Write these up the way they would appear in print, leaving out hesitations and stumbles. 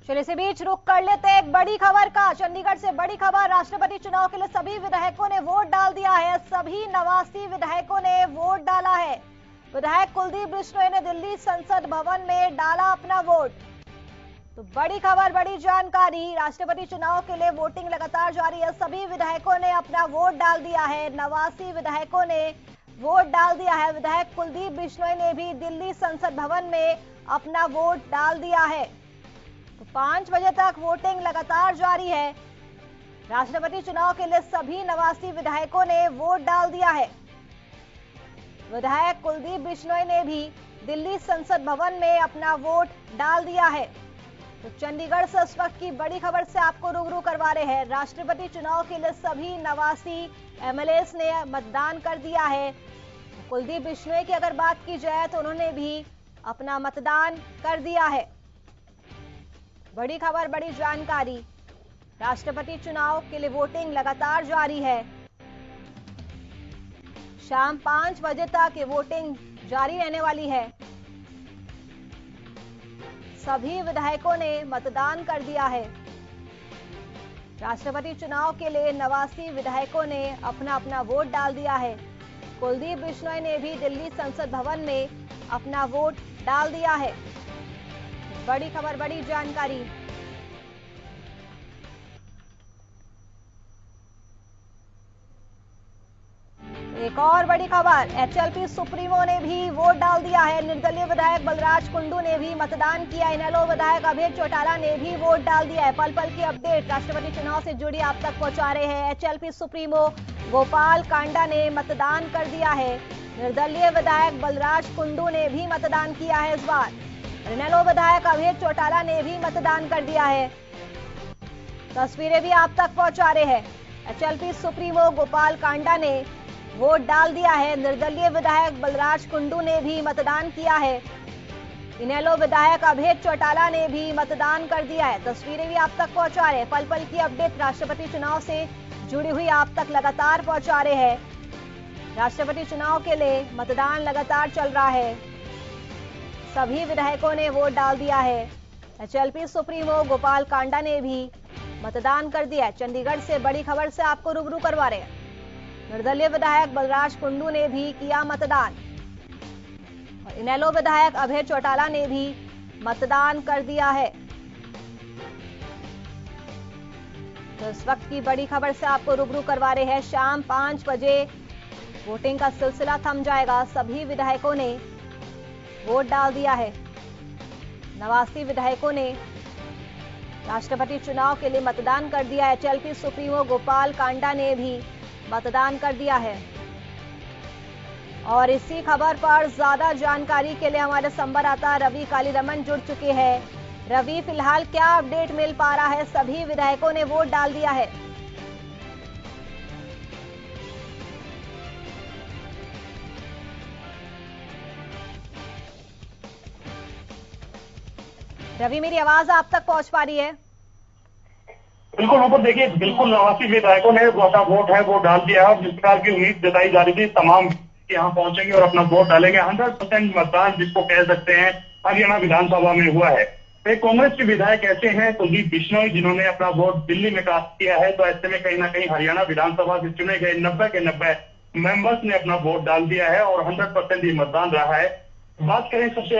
चलिए इसी बीच रुक कर लेते हैं एक बड़ी खबर का। चंडीगढ़ से बड़ी खबर, राष्ट्रपति चुनाव के लिए सभी विधायकों ने वोट डाल दिया है। सभी 89 विधायकों ने वोट डाला है। विधायक कुलदीप बिश्नोई ने दिल्ली संसद भवन में डाला अपना वोट। तो बड़ी खबर, बड़ी जानकारी, राष्ट्रपति चुनाव के लिए वोटिंग लगातार जारी है। सभी विधायकों ने अपना वोट डाल दिया है। 89 विधायकों ने वोट डाल दिया है। विधायक कुलदीप बिश्नोई ने भी दिल्ली संसद भवन में अपना वोट डाल दिया है। तो 5 बजे तक वोटिंग लगातार जारी है। राष्ट्रपति चुनाव के लिए सभी 89 विधायकों ने वोट डाल दिया है। विधायक कुलदीप बिश्नोई ने भी दिल्ली संसद भवन में अपना वोट डाल दिया है। तो चंडीगढ़ से इस वक्त की बड़ी खबर से आपको रूबरू करवा रहे हैं। राष्ट्रपति चुनाव के लिए सभी 89 एमएलएस ने मतदान कर दिया है। कुलदीप बिश्नोई की अगर बात की जाए तो उन्होंने भी अपना मतदान कर दिया है। बड़ी खबर, बड़ी जानकारी, राष्ट्रपति चुनाव के लिए वोटिंग लगातार जारी है। शाम 5 बजे तक ये वोटिंग जारी रहने वाली है। सभी विधायकों ने मतदान कर दिया है। राष्ट्रपति चुनाव के लिए 89 विधायकों ने अपना अपना वोट डाल दिया है। कुलदीप बिश्नोई ने भी दिल्ली संसद भवन में अपना वोट डाल दिया है। बड़ी खबर, बड़ी जानकारी। एक और बड़ी खबर, एचएलपी सुप्रीमो ने भी वोट डाल दिया है। निर्दलीय विधायक बलराज कुंडू ने भी मतदान किया। इनेलो विधायक अभय चौटाला ने भी वोट डाल दिया है। पल पल की अपडेट राष्ट्रपति चुनाव से जुड़ी आप तक पहुंचा रहे हैं। एचएलपी सुप्रीमो गोपाल कांडा ने मतदान कर दिया है। निर्दलीय विधायक बलराज कुंडू ने भी मतदान किया है इस बार। इनेलो विधायक अभय चौटाला ने भी मतदान कर दिया है। तस्वीरें भी आप तक पहुंचा रहे हैं। एचएलपी सुप्रीमो गोपाल कांडा ने वोट डाल दिया है। निर्दलीय विधायक बलराज कुंडू ने भी मतदान किया है। इनेलो विधायक अभय चौटाला ने भी मतदान कर दिया है। तस्वीरें भी आप तक पहुंचा रहे हैं। पल पल की अपडेट राष्ट्रपति चुनाव से जुड़ी हुई आप तक लगातार पहुंचा रहे हैं। राष्ट्रपति चुनाव के लिए मतदान लगातार चल रहा है। सभी विधायकों ने वोट डाल दिया है। एचएलपी सुप्रीमो गोपाल कांडा ने भी मतदान कर दिया है। चंडीगढ़ से बड़ी खबर से आपको रूबरू करवा रहे हैं। निर्दलीय विधायक बलराज कुंडू ने भी किया मतदान और इनेलो विधायक अभय चौटाला ने भी मतदान कर दिया है। तो इस वक्त की बड़ी खबर से आपको रूबरू करवा रहे हैं। शाम 5 बजे वोटिंग का सिलसिला थम जाएगा। सभी विधायकों ने वोट डाल दिया है। 89 विधायकों ने राष्ट्रपति चुनाव के लिए मतदान कर दिया है। एचएलपी सुप्रीमो गोपाल कांडा ने भी मतदान कर दिया है। और इसी खबर पर ज्यादा जानकारी के लिए हमारे संवाददाता रवि कालीरमन जुड़ चुके हैं। रवि, फिलहाल क्या अपडेट मिल पा रहा है? सभी विधायकों ने वोट डाल दिया है। रवि, मेरी आवाज आप तक पहुंच पा रही है? बिल्कुल ऊपर देखिए, बिल्कुल 89 विधायकों ने अपना वोट है वो डाल दिया है। जिस प्रकार की उम्मीद जताई जा रही थी तमाम यहाँ पहुंचेंगे और अपना वोट डालेंगे। 100% मतदान जिसको कह सकते हैं हरियाणा विधानसभा में हुआ है। एक कांग्रेस के विधायक ऐसे हैं कुलदीप बिश्नोई, जिन्होंने अपना वोट दिल्ली में कास्ट किया है। तो ऐसे में कहीं ना कहीं हरियाणा विधानसभा से चुने गए 90 के 90 मेंबर्स ने अपना वोट डाल दिया है और 100% ही मतदान रहा है। बात करें सबसे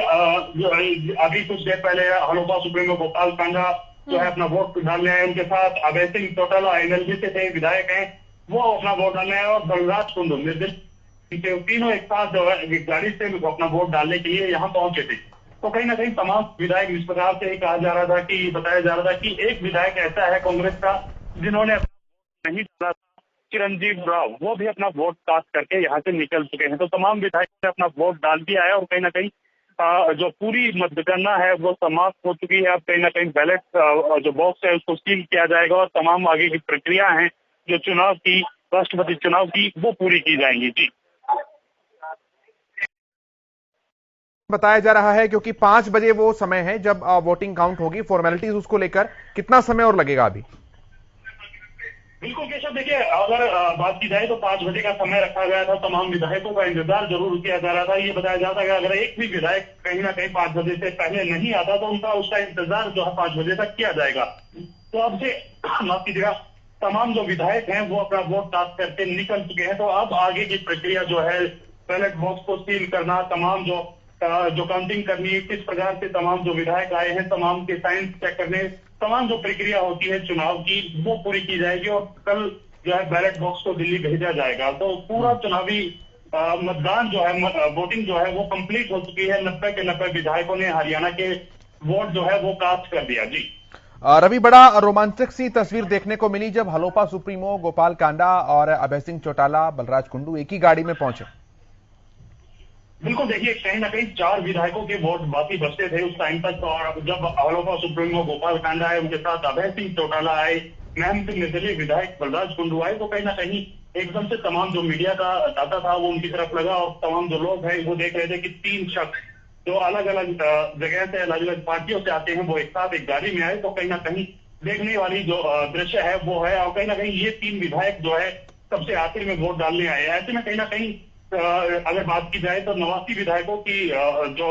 अभी कुछ देर पहले हलोपा सुप्रीमो गोपाल कांडा जो है अपना वोट डालने आए। उनके साथ अभय सिंह चौटाला एनएलजी से थे विधायक हैं, वो अपना वोट डालने आए। और बलराज कुंडू निर्दलीय, तीनों एक साथ जो है गाड़ी से अपना वोट डालने के लिए यहाँ पहुंचे थे। तो कहीं ना कहीं तमाम विधायक इस प्रकार से ही कहा जा रहा था कि बताया जा रहा था कि एक विधायक ऐसा है कांग्रेस का जिन्होंने अपना वोट नहीं डाला था, चिरंजीव राव, वो भी अपना वोट कास्ट करके यहाँ से निकल चुके हैं। तो तमाम विधायकों ने अपना वोट डाल दिया है और कहीं ना कहीं जो पूरी मतगणना है वो समाप्त हो चुकी है। अब कहीं ना कहीं बैलेट जो बॉक्स है उसको सील किया जाएगा और तमाम आगे की प्रक्रिया है जो चुनाव की, राष्ट्रपति चुनाव की, वो पूरी की जाएंगी। जी, बताया जा रहा है क्योंकि 5 बजे वो समय है जब वोटिंग काउंट होगी। फॉर्मेलिटीज उसको लेकर कितना समय और लगेगा अभी? बिल्कुल केशव, देखिए अगर बात की जाए तो 5 बजे का समय रखा गया था। तमाम विधायकों का इंतजार जरूर किया जा रहा था। ये बताया जाता है कि अगर एक भी विधायक कहीं ना कहीं 5 बजे से पहले नहीं आता तो उनका उसका इंतजार जो है 5 बजे तक किया जाएगा। तो अब से माफ कीजिएगा, तमाम जो विधायक हैं वो अपना वोट कास्ट करके निकल चुके हैं। तो अब आगे की प्रक्रिया जो है बैलेट बॉक्स को सील करना, तमाम जो काउंटिंग करनी है, किस प्रकार से तमाम जो विधायक आए हैं तमाम के साइन चेक करने, तमाम जो प्रक्रिया होती है चुनाव की वो पूरी की जाएगी और कल जो है बैलेट बॉक्स को दिल्ली भेजा जाएगा। तो पूरा चुनावी मतदान जो है, वोटिंग जो है वो कंप्लीट हो चुकी है। 90 के 90 विधायकों ने हरियाणा के वोट जो है वो कास्ट कर दिया। जी रवि, बड़ा रोमांचक सी तस्वीर देखने को मिली जब हलोपा सुप्रीमो गोपाल कांडा और अभय सिंह चौटाला, बलराज कुंडू एक ही गाड़ी में पहुंचे। बिल्कुल, देखिए कहीं ना कहीं 4 विधायकों के वोट बाकी बचते थे उस टाइम तक। और जब हलोपा सुप्रीमो गोपाल कांडा आए, उनके साथ अभय सिंह चौटाला आए, महम सिंह निर्दलीय विधायक बलराज कुंडू आए, तो कहीं ना कहीं एकदम से तमाम जो मीडिया का डाटा था वो उनकी तरफ लगा और तमाम जो लोग हैं वो देख रहे थे कि 3 शख्स जो अलग अलग जगह से, अलग अलग पार्टियों से आते हैं, वो एक साथ एक गाड़ी में आए। तो कहीं ना कहीं देखने वाली जो दृश्य है वो है। और कहीं ना कहीं ये 3 विधायक जो है सबसे आखिर में वोट डालने आए। ऐसे में कहीं ना कहीं अगर बात की जाए तो 89 विधायकों की जो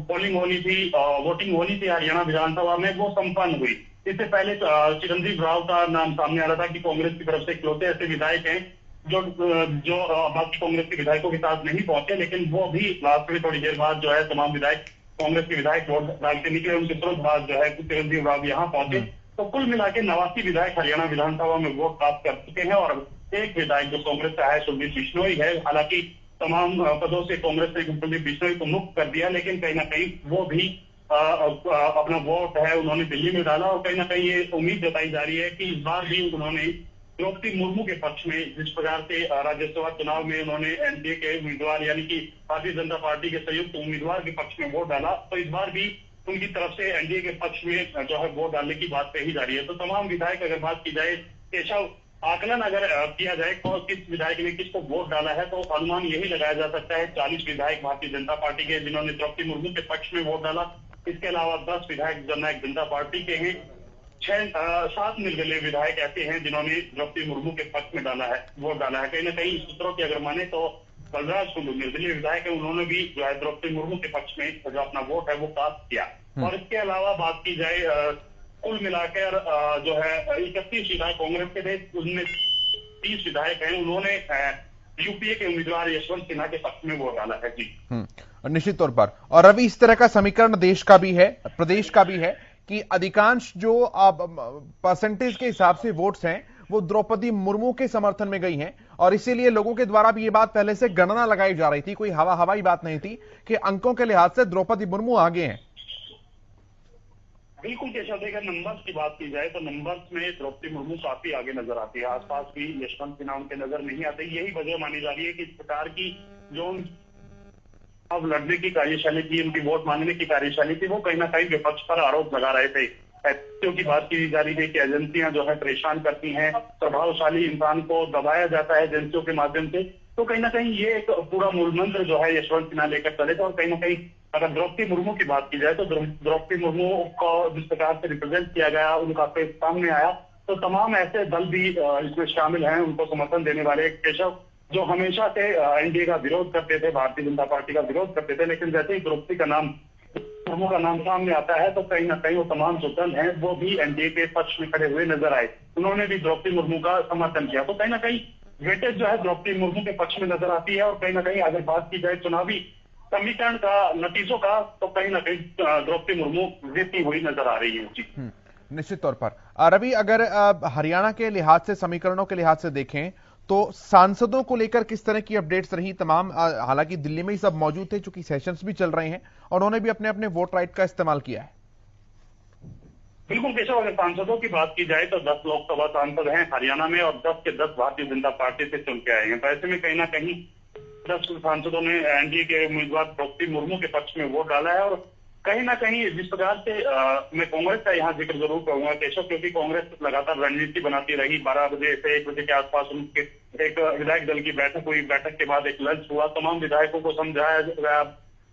पोलिंग होनी थी, वोटिंग होनी थी हरियाणा विधानसभा में, वो संपन्न हुई। इससे पहले चिरंजीव राव का नाम सामने आ रहा था कि कांग्रेस की तरफ से इकलौते ऐसे विधायक हैं जो बाकी कांग्रेस के विधायकों के साथ नहीं पहुंचे, लेकिन वो भी लास्ट में थोड़ी देर बाद जो है तमाम विधायक, कांग्रेस के विधायक वोट डालते निकले। उनके तुरंत बाद जो है चिरंजीव राव यहाँ पहुंचे। तो कुल मिला के 89 विधायक हरियाणा विधानसभा में वोट प्राप्त कर चुके हैं और एक विधायक जो कांग्रेस का है सुदीप बिश्नोई है। हालांकि तमाम पदों से कांग्रेस ने सुदीप बिश्नोई को मुक्त कर दिया, लेकिन कहीं ना कहीं वो भी अपना वोट है उन्होंने दिल्ली में डाला। और कहीं ना कहीं ये उम्मीद जताई जा रही है कि इस बार भी उन्होंने द्रौपदी मुर्मू के पक्ष में, जिस प्रकार से राज्यसभा चुनाव में उन्होंने एनडीए के उम्मीदवार यानी कि भारतीय जनता पार्टी के संयुक्त उम्मीदवार के पक्ष में वोट डाला, तो इस बार भी उनकी तरफ से एनडीए के पक्ष में जो है वोट डालने की बात कही जा रही है। तो तमाम विधायक, अगर बात की जाए केशव, आकलन अगर किया जाए तो किस विधायक ने किसको वोट डाला है, तो अनुमान यही लगाया जा सकता है 40 विधायक भारतीय जनता पार्टी के जिन्होंने द्रौपदी मुर्मू के पक्ष में वोट डाला। इसके अलावा 10 विधायक जननायक जनता पार्टी के हैं। 7 निर्दलीय विधायक ऐसे हैं जिन्होंने द्रौपदी मुर्मू के पक्ष में वोट डाला है। कहीं ना कहीं सूत्रों की अगर माने तो बलराज कुंडू निर्दलीय विधायक है, उन्होंने भी जो है द्रौपदी मुर्मू के पक्ष में जो अपना वोट है वो कास्ट किया। और इसके अलावा बात की जाए कुल मिलाकर जो है 31 विधायक कांग्रेस के थे, उनमें 30 विधायक हैं, उन्होंने यूपीए के उम्मीदवार यशवंत सिन्हा के पक्ष में वोट डाला है। जी निश्चित तौर पर। और रवि, इस तरह का समीकरण देश का भी है, प्रदेश का भी है कि अधिकांश जो परसेंटेज के हिसाब से वोट्स हैं वो द्रौपदी मुर्मू के समर्थन में गई हैं और इसीलिए लोगों के द्वारा भी ये बात पहले से गणना लगाई जा रही थी, कोई हवाई बात नहीं थी कि अंकों के लिहाज से द्रौपदी मुर्मू आगे हैं। बिल्कुल केशव, देखिए नंबर्स की बात की जाए तो नंबर्स में द्रौपदी मुर्मू काफी आगे नजर आती है। आसपास भी यशवंत सिन्हा उनके नजर नहीं आते। यही वजह मानी जा रही है कि इस प्रकार की जो अब लड़ने की कार्यशैली थी, उनकी वोट मांगने की कार्यशैली थी, वो कहीं ना कहीं विपक्ष पर आरोप लगा रहे थे। एजेंसियों की बात की जा रही थी कि एजेंसियां जो है परेशान करती हैं, प्रभावशाली इंसान को दबाया जाता है एजेंसियों के माध्यम से। तो कहीं ना कहीं ये एक पूरा मूल मंत्र जो है यशवंत सिन्हा लेकर चले थे। और कहीं ना कहीं अगर द्रौपदी मुर्मू की बात की जाए तो द्रौपदी मुर्मू को जिस प्रकार से रिप्रेजेंट किया गया, उनका फेस सामने आया, तो तमाम ऐसे दल भी इसमें शामिल हैं उनको समर्थन देने वाले केशव, जो हमेशा से एनडीए का विरोध करते थे, भारतीय जनता पार्टी का विरोध करते थे। लेकिन जैसे ही द्रौपदी का नाम, मुर्मू का नाम सामने आता है तो कहीं ना कहीं वो तमाम जो दल हैं वो भी एनडीए के पक्ष में खड़े हुए नजर आए। उन्होंने भी द्रौपदी मुर्मू का समर्थन किया। तो कहीं ना कहीं वेटेज जो है द्रौपदी मुर्मू के पक्ष में नजर आती है। और कहीं ना कहीं अगर बात की जाए चुनावी समीकरण का, नतीजों का, तो कहीं ना कहीं द्रौपदी मुर्मू जीतती हुई नजर आ रही है। जी निश्चित तौर पर। रवि, अगर हरियाणा के लिहाज से, समीकरणों के लिहाज से देखें तो सांसदों को लेकर किस तरह की अपडेट्स रही तमाम? हालांकि दिल्ली में ही सब मौजूद थे चूंकि सेशंस भी चल रहे हैं और उन्होंने भी अपने अपने वोट राइट का इस्तेमाल किया है। बिल्कुल केशव, अगर सांसदों की बात की जाए तो 10 लोकसभा सांसद हैं हरियाणा में और 10 के 10 भारतीय जनता पार्टी से चुन के आए हैं। तो ऐसे में कहीं ना कहीं 10 सांसदों ने एनडीए के उम्मीदवार द्रौपदी मुर्मू के पक्ष में वोट डाला है। और कहीं ना कहीं जिस प्रकार से मैं कांग्रेस का यहाँ जिक्र जरूर करूंगा केशव, क्योंकि कांग्रेस लगातार रणनीति बनाती रही। 12 बजे से 1 बजे के आसपास उनके एक विधायक दल की बैठक हुई। बैठक के बाद एक लंच हुआ। तमाम विधायकों को समझाया गया,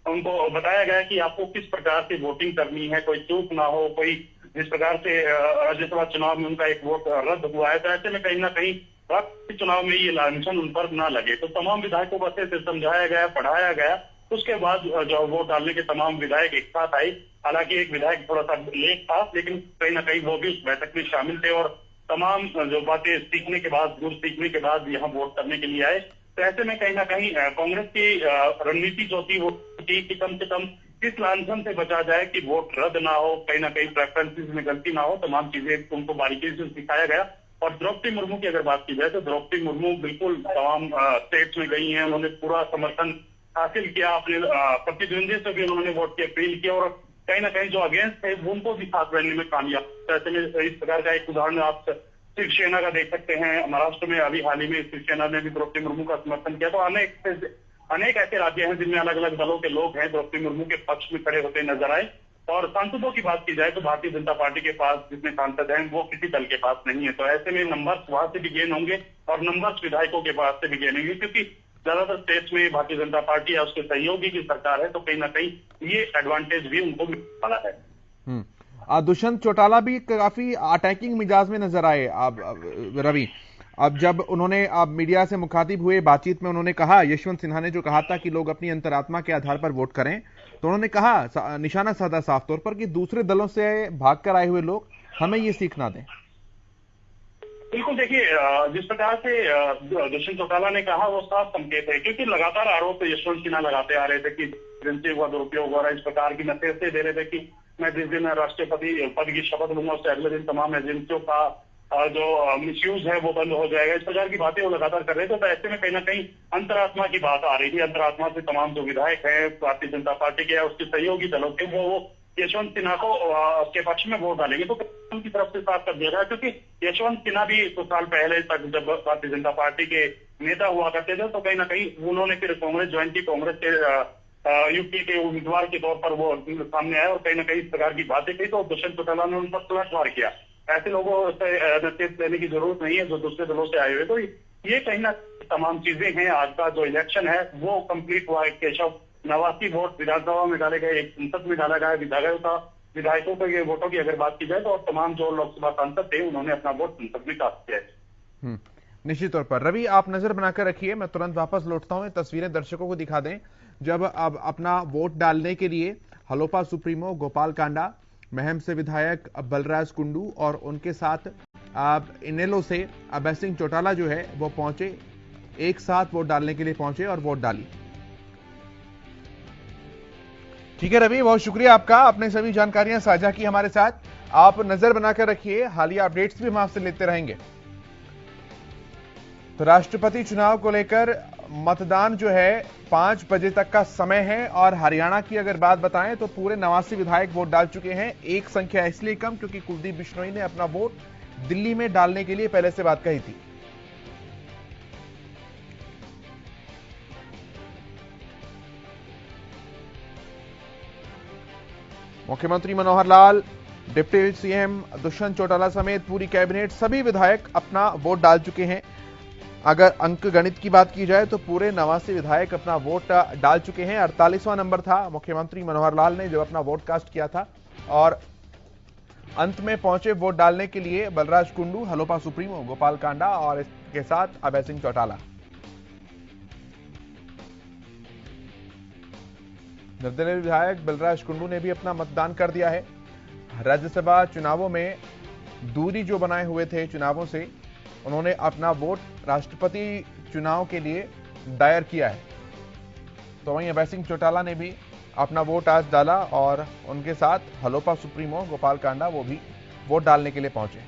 उनको बताया गया कि आपको किस प्रकार से वोटिंग करनी है, कोई चूक ना हो, कोई जिस प्रकार से राज्यसभा चुनाव में उनका एक वोट रद्द हुआ है, तो ऐसे में कहीं ना कहीं राष्ट्रीय चुनाव में ये लांछन उन पर न लगे। तो तमाम विधायकों को अच्छे से समझाया गया, पढ़ाया गया। उसके बाद जो वोट डालने के तमाम विधायक एक साथ आए। हालांकि एक विधायक थोड़ा सा लेट था, लेकिन कहीं ना कहीं वो भी उस बैठक में शामिल थे और तमाम जो बातें सीखने के बाद, गुर सीखने के बाद यहाँ वोट करने के लिए आए। तो ऐसे में कहीं ना कहीं कांग्रेस की रणनीति जो थी वो थी कि कम से कम किस लांछन से बचा जाए कि वोट रद्द ना हो, कहीं ना कहीं प्रेफरेंसेस में गलती ना हो। तमाम चीजें उनको बारीकी से सिखाया गया। और द्रौपदी मुर्मू की अगर बात की जाए तो द्रौपदी मुर्मू बिल्कुल तमाम स्टेट्स में गई हैं, उन्होंने पूरा समर्थन हासिल किया, अपने प्रतिद्वंदी से भी उन्होंने वोट की अपील की और कहीं ना कहीं जो अगेंस्ट है उनको भी साथ रहने में कामयाब। ऐसे में इस प्रकार का एक उदाहरण आप शिवसेना का देख सकते हैं। महाराष्ट्र में अभी हाल ही में शिवसेना ने भी द्रौपदी मुर्मू का समर्थन किया। तो अनेक ऐसे राज्य हैं जिनमें अलग अलग दलों के लोग हैं द्रौपदी मुर्मू के पक्ष में खड़े होते नजर आए। और सांसदों की बात की जाए तो भारतीय जनता पार्टी के पास जितने सांसद हैं वो किसी दल के पास नहीं है। तो ऐसे में नंबर्स वहां से भी गेन होंगे और नंबर्स विधायकों के पास से भी गेन होंगे, क्योंकि ज्यादातर स्टेट्स में भारतीय जनता पार्टी या उसके सहयोगी की सरकार है। तो कहीं ना कहीं ये एडवांटेज भी उनको मिलने वाला है। दुष्यंत चौटाला भी काफी अटैकिंग मिजाज में नजर आए अब रवि। अब जब उन्होंने अब मीडिया से मुखातिब हुए, बातचीत में उन्होंने कहा, यशवंत सिन्हा ने जो कहा था कि लोग अपनी अंतरात्मा के आधार पर वोट करें, तो उन्होंने कहा, निशाना साधा साफ तौर पर, कि दूसरे दलों से भागकर आए हुए लोग हमें ये सीख ना दें। बिल्कुल, देखिए जिस प्रकार से दुष्यंत चौटाला ने कहा वो साफ संकेत है, क्योंकि लगातार आरोप यशवंत सिन्हा लगाते आ रहे थे कि एजेंसी का दुरुपयोग हो रहा है। इस प्रकार की नतीजे दे रहे थे कि मैं जिस दिन राष्ट्रपति पद की शपथ लूंगा उससे अगले दिन तमाम एजेंसियों का जो मिसयूज है वो बंद हो जाएगा। इस प्रकार की बातें वो लगातार कर रहे थे। तो ऐसे में कहीं ना कहीं अंतरात्मा की बात आ रही थी। अंतरात्मा से तमाम जो विधायक है भारतीय जनता पार्टी के या उसके सहयोगी दलों के, वो यशवंत सिन्हा को के पक्ष में वोट डालेंगे। तो उनकी तरफ से साफ कर दिया गया, क्योंकि यशवंत सिन्हा भी कुछ साल पहले तक जब भारतीय जनता पार्टी के नेता हुआ करते थे तो कहीं ना कहीं उन्होंने फिर कांग्रेस ज्वाइन की। कांग्रेस के यूपी के उम्मीदवार के तौर पर वो सामने आए और कहीं ना कहीं इस प्रकार की बातें की। तो दुष्यंत चौटाला ने उन पर पलटवार किया। ऐसे लोगों से नेतृत्व लेने की जरूरत नहीं है जो दूसरे दलों से आए हुए। तो ये कहीं ना तमाम चीजें हैं। आज का जो इलेक्शन है वो कंप्लीट हुआ है। केशव 89 वोट विधानसभा में डाले गए, एक संसद में डाला गया। विधायकों के वोटों की अगर बात की जाए तो तमाम जो लोकसभा सांसद थे उन्होंने अपना वोट संसद में कास्ट किया है। निश्चित तौर पर रवि, आप नजर बनाकर रखिए, मैं तुरंत वापस लौटता हूं। तस्वीरें दर्शकों को दिखा दें। जब अब अपना वोट डालने के लिए हलोपा सुप्रीमो गोपाल कांडा, महम से विधायक बलराज कुंडू और उनके साथ इनेलो से अभय सिंह चौटाला जो है वो पहुंचे, एक साथ वोट डालने के लिए पहुंचे और वोट डाली। ठीक है रवि, बहुत शुक्रिया आपका, आपने सभी जानकारियां साझा की हमारे साथ। आप नजर बनाकर रखिए, हालिया अपडेट्स भी हम आपसे लेते रहेंगे। तो राष्ट्रपति चुनाव को लेकर मतदान जो है 5 बजे तक का समय है और हरियाणा की अगर बात बताएं तो पूरे 89 विधायक वोट डाल चुके हैं। एक संख्या इसलिए कम क्योंकि कुलदीप बिश्नोई ने अपना वोट दिल्ली में डालने के लिए पहले से बात कही थी। मुख्यमंत्री मनोहर लाल, डिप्टी सीएम दुष्यंत चौटाला समेत पूरी कैबिनेट, सभी विधायक अपना वोट डाल चुके हैं। अगर अंक गणित की बात की जाए तो पूरे 89 विधायक अपना वोट डाल चुके हैं। 48वां नंबर था मुख्यमंत्री मनोहर लाल ने जब अपना वोट कास्ट किया था। और अंत में पहुंचे वोट डालने के लिए बलराज कुंडू, हलोपा सुप्रीमो गोपाल कांडा और इसके साथ अभय सिंह चौटाला। निर्दलीय विधायक बलराज कुंडू ने भी अपना मतदान कर दिया है। राज्यसभा चुनावों में दूरी जो बनाए हुए थे चुनावों से, उन्होंने अपना वोट राष्ट्रपति चुनाव के लिए दायर किया है। तो वहीं अभय सिंह चौटाला ने भी अपना वोट आज डाला और उनके साथ हलोपा सुप्रीमो गोपाल कांडा वो भी वोट डालने के लिए पहुंचे।